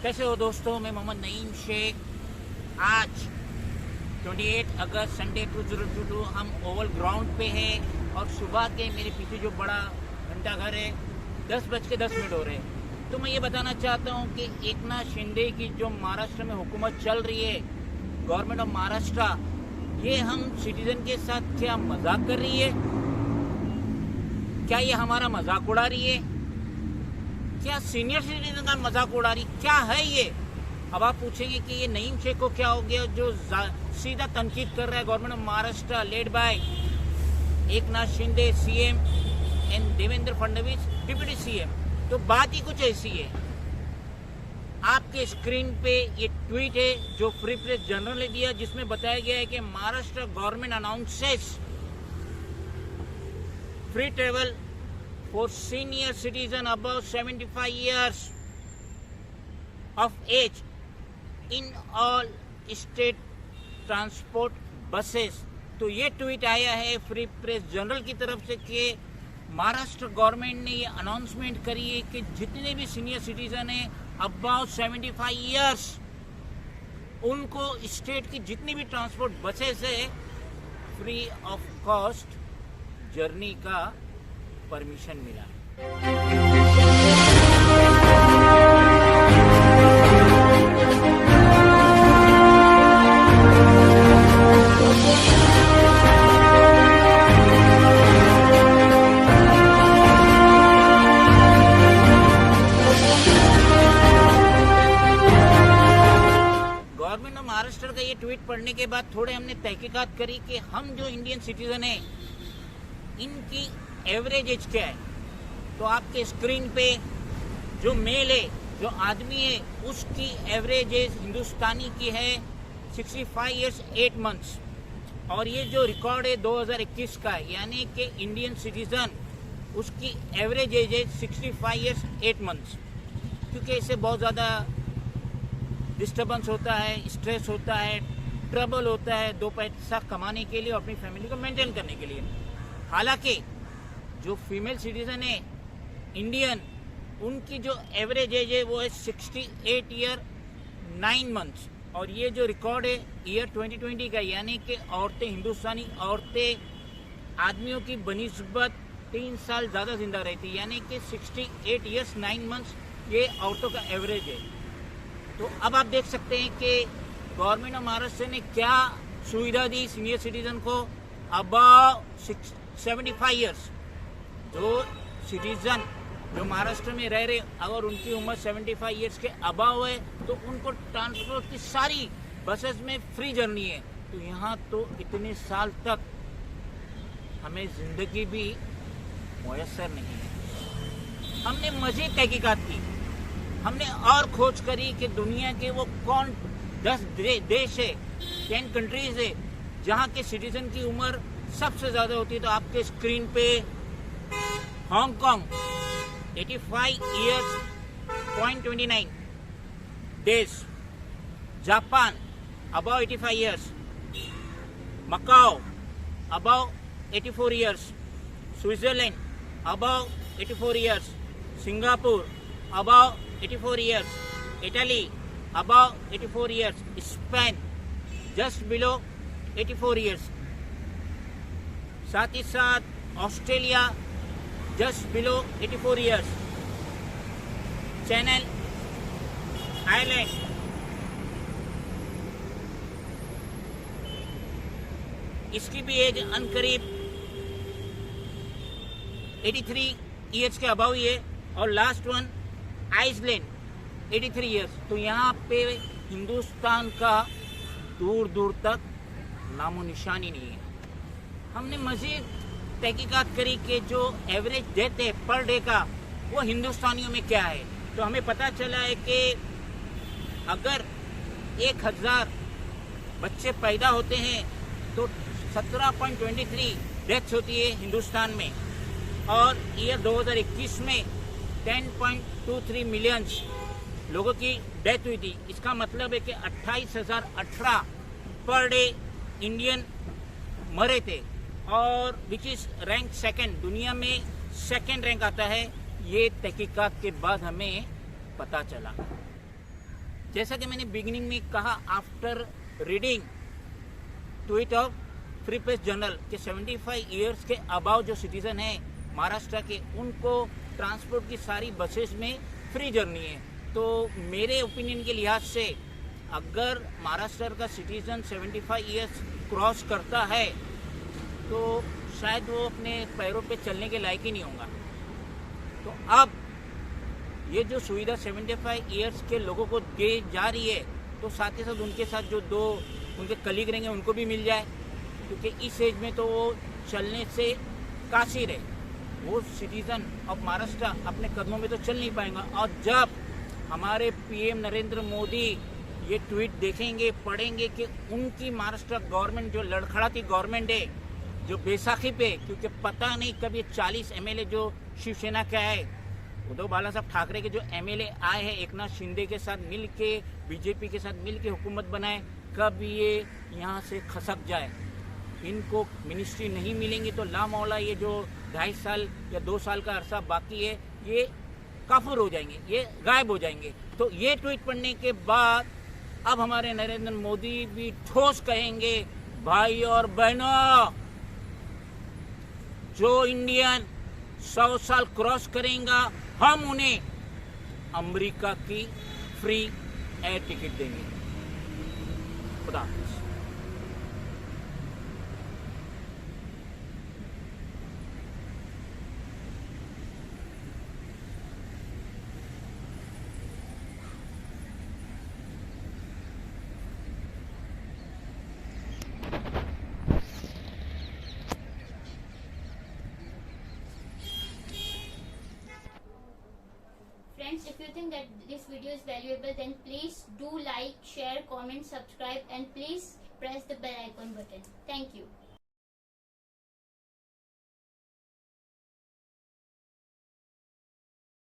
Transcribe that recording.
कैसे हो दोस्तों, मैं मोहम्मद नईम शेख। आज 28 अगस्त संडे 2022 हम ओवल ग्राउंड पे हैं और सुबह के मेरे पीछे जो बड़ा घंटा घर है 10:10 हो रहे हैं। तो मैं ये बताना चाहता हूँ कि एकनाथ शिंदे की जो महाराष्ट्र में हुकूमत चल रही है, गवर्नमेंट ऑफ महाराष्ट्र, ये हम सिटीजन के साथ क्या मजाक कर रही है? क्या ये हमारा मजाक उड़ा रही है? क्या सीनियर सिटीजन का मजाक उड़ा रही? क्या है ये? अब आप पूछेंगे कि ये नईम शेख को क्या हो गया जो सीधा तनकीद कर रहा है government of Maharashtra led by Eknath Shinde CM and Devendra Fadnavis deputy CM. तो बात ही कुछ ऐसी है। आपके स्क्रीन पे ये ट्वीट है जो फ्री प्रेस जर्नल ने दिया, जिसमें बताया गया है कि Maharashtra government announces free travel for senior citizen above 75 years of age in all state transport buses। तो ये ट्वीट आया है फ्री प्रेस जर्नल की तरफ से कि महाराष्ट्र गवर्नमेंट ने ये अनाउंसमेंट करी है कि जितने भी सीनियर सिटीजन हैं अबाउ 75 ईयर्स, उनको स्टेट की जितनी भी ट्रांसपोर्ट बसेस है फ्री ऑफ कॉस्ट जर्नी का परमिशन मिला। गवर्नमेंट ऑफ महाराष्ट्र का ये ट्वीट पढ़ने के बाद थोड़े हमने तहकीकात करी कि हम जो इंडियन सिटीजन हैं इनकी एवरेज एज क्या है। तो आपके स्क्रीन पे जो मेल है, जो आदमी है, उसकी एवरेज एज हिंदुस्तानी की है 65 ईयर्स 8 मंथ्स। और ये जो रिकॉर्ड है 2021 का, यानी कि इंडियन सिटीजन उसकी एवरेज एज है 65 ईयर्स 8 मंथ्स। क्योंकि इससे बहुत ज़्यादा डिस्टर्बेंस होता है, स्ट्रेस होता है, ट्रबल होता है दो पैसा कमाने के लिए और अपनी फैमिली को मेंटेन करने के लिए। हालांकि जो फीमेल सिटीजन है इंडियन, उनकी जो एवरेज एज है वो है 68 ईयर 9 मंथ्स। और ये जो रिकॉर्ड है ईयर 2020 का, यानी कि औरतें, हिंदुस्तानी औरतें आदमियों की बनिस्बत 3 साल ज़्यादा जिंदा रहती, यानी कि 68 ईयर्स 9 मंथ्स ये औरतों का एवरेज है। तो अब आप देख सकते हैं कि गवर्नमेंट ऑफ महाराष्ट्र ने क्या सुविधा दी सीनियर सिटीजन को। अबाव 75 ईयर्स जो सिटीजन जो महाराष्ट्र में रह रहे, अगर उनकी उम्र 75 ईयर्स के अबाव है तो उनको ट्रांसपोर्ट की सारी बसेस में फ्री जर्नी है। तो यहाँ तो इतने साल तक हमें जिंदगी भी मुयस्सर नहीं है। हमने मजीद तहकीकात की, हमने और खोज करी कि दुनिया के वो कौन 10 देश है, 10 कंट्रीज है जहाँ के सिटीजन की उम्र सबसे ज़्यादा होती है। तो आपके स्क्रीन पे Hong Kong 85 years 0.29 days, Japan above 85 years, Macau above 84 years, Switzerland above 84 years, Singapore above 84 years, Italy above 84 years, Spain just below 84 years, साथ ही साथ Australia just below 84 years, channel island इसकी भी एज अनकरीब 83 ईयर्स के above ही है। और लास्ट वन आइसलैंड 83 ईयर्स। तो यहाँ पे हिंदुस्तान का दूर दूर तक नामो निशान ही नहीं है। हमने मजीद तहकीकात करी कि जो एवरेज डेथ है पर डे का वो हिंदुस्तानियों में क्या है। तो हमें पता चला है कि अगर 1000 बच्चे पैदा होते हैं तो 17.23 डेथ्स होती है हिंदुस्तान में। और ईयर 2021 में 10.23 मिलियंस लोगों की डेथ हुई थी। इसका मतलब है कि 28,018 पर डे इंडियन मरे थे, और विच इज रैंक सेकंड, दुनिया में सेकंड रैंक आता है। ये तहकीकात के बाद हमें पता चला। जैसा कि मैंने बिगिनिंग में कहा, after reading tweet of free press journal के 75 ईयर्स के अबाव जो सिटीजन है महाराष्ट्र के, उनको ट्रांसपोर्ट की सारी बसेस में फ्री जर्नी है। तो मेरे ओपिनियन के लिहाज से अगर महाराष्ट्र का सिटीजन 75 ईयर्स क्रॉस करता है तो शायद वो अपने पैरों पे चलने के लायक ही नहीं होगा। तो अब ये जो सुविधा 75 ईयर्स के लोगों को दी जा रही है, तो साथ ही साथ उनके साथ जो 2 उनके कलीग रहेंगे उनको भी मिल जाए, क्योंकि इस एज में तो वो चलने से कासिर है। वो सिटीजन ऑफ महाराष्ट्र अपने कदमों में तो चल नहीं पाएगा। और जब हमारे पीएम नरेंद्र मोदी ये ट्वीट देखेंगे, पढ़ेंगे कि उनकी महाराष्ट्र गवर्नमेंट जो लड़खड़ाती गवर्नमेंट है, जो बैसाखी पे, क्योंकि पता नहीं कब ये 40 एमएलए जो शिवसेना के आए, उद्धव बाला साहब ठाकरे के जो एमएलए आए हैं एकनाथ शिंदे के साथ मिल के, बीजेपी के साथ मिल के हुकूमत बनाए, कब ये यहाँ से खसक जाए। इनको मिनिस्ट्री नहीं मिलेंगी तो लामौला ये जो 2.5 साल या 2 साल का अरसा बाकी है, ये काफूर हो जाएंगे, ये गायब हो जाएंगे। तो ये ट्वीट पढ़ने के बाद अब हमारे नरेंद्र मोदी भी ठोस कहेंगे, भाई और बहनों, जो इंडियन 100 साल क्रॉस करेगा हम उन्हें अमेरिका की फ्री एयर टिकट देंगे। खुदा हाफिज। Friends, if you think that this video is valuable, then please do like, share, comment, subscribe, and please press the bell icon button. Thank you.